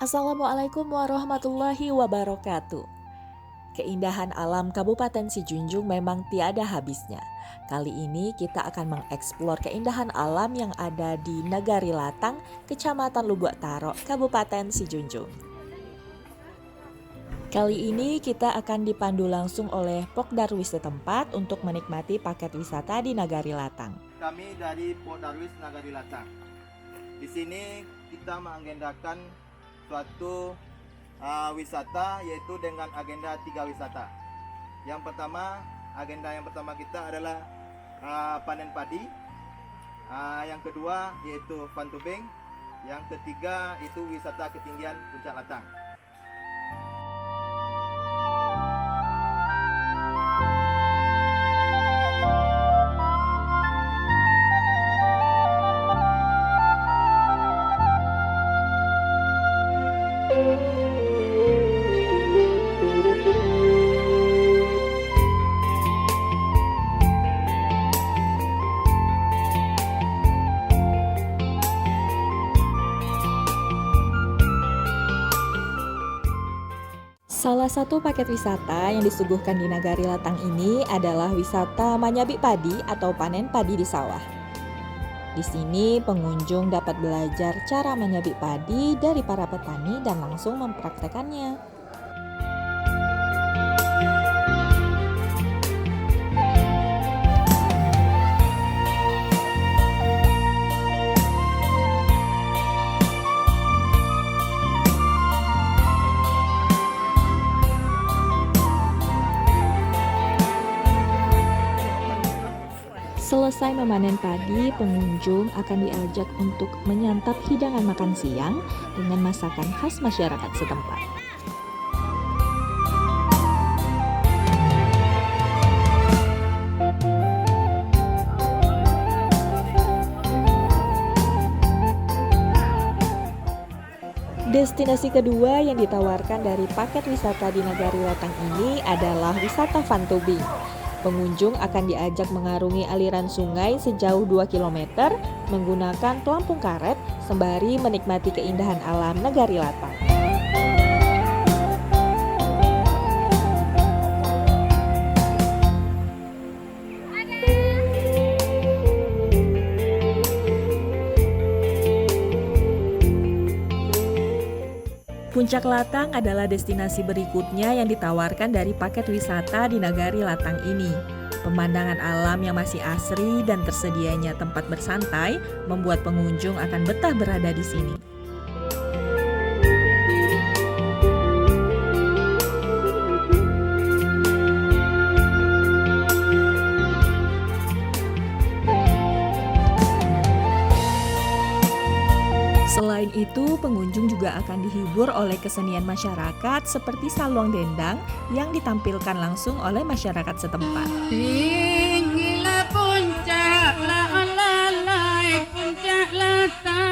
Assalamualaikum warahmatullahi wabarakatuh. Keindahan alam Kabupaten Sijunjung memang tiada habisnya. Kali ini kita akan mengeksplor keindahan alam yang ada di Negari Latang, Kecamatan Lubuk Taro, Kabupaten Sijunjung. Kali ini kita akan dipandu langsung oleh Pokdarwis setempat untuk menikmati paket wisata di Negari Latang. Kami dari Pokdarwis Negari Latang. Di sini kita mengagendakan suatu wisata, yaitu dengan agenda 3 wisata. Agenda yang pertama kita adalah panen padi. Yang kedua yaitu fun tubing. Yang ketiga itu wisata ketinggian Puncak Latang. Salah satu paket wisata yang disuguhkan di Negari Latang ini adalah wisata menyabik padi atau panen padi di sawah. Di sini pengunjung dapat belajar cara menyabik padi dari para petani dan langsung mempraktekannya. Selesai memanen padi, pengunjung akan diajak untuk menyantap hidangan makan siang dengan masakan khas masyarakat setempat. Destinasi kedua yang ditawarkan dari paket wisata di Negari Latang ini adalah wisata fun tubing. Pengunjung akan diajak mengarungi aliran sungai sejauh 2 km menggunakan pelampung karet sembari menikmati keindahan alam Negari Latang. Puncak Latang adalah destinasi berikutnya yang ditawarkan dari paket wisata di Negari Latang ini. Pemandangan alam yang masih asri dan tersedianya tempat bersantai membuat pengunjung akan betah berada di sini. Selain itu, pengunjung juga akan dihibur oleh kesenian masyarakat seperti saluang dendang yang ditampilkan langsung oleh masyarakat setempat. Tinggilah puncak lalai puncak Latang.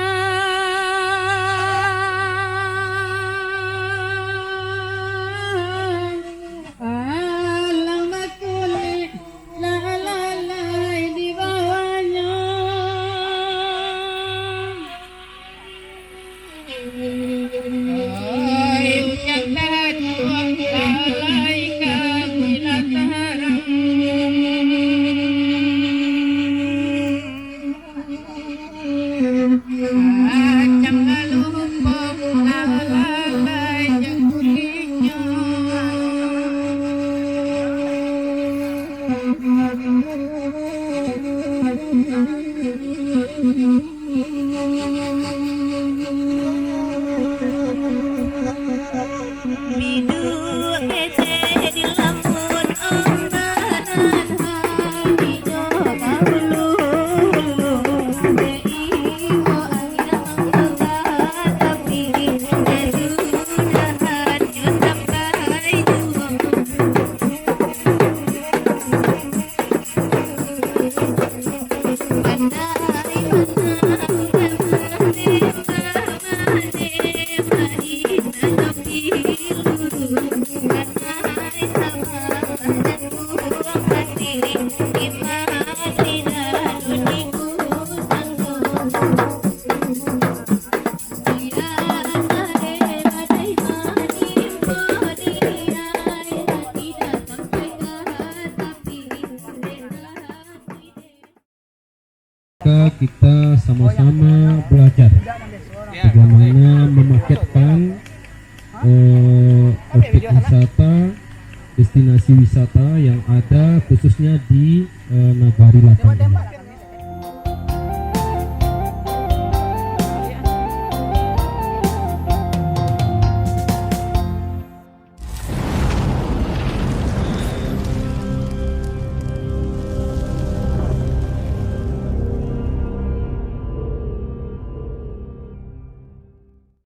Alang berkulit lalai di bawahnya. destinasi wisata yang ada khususnya di Nagari Latang ini.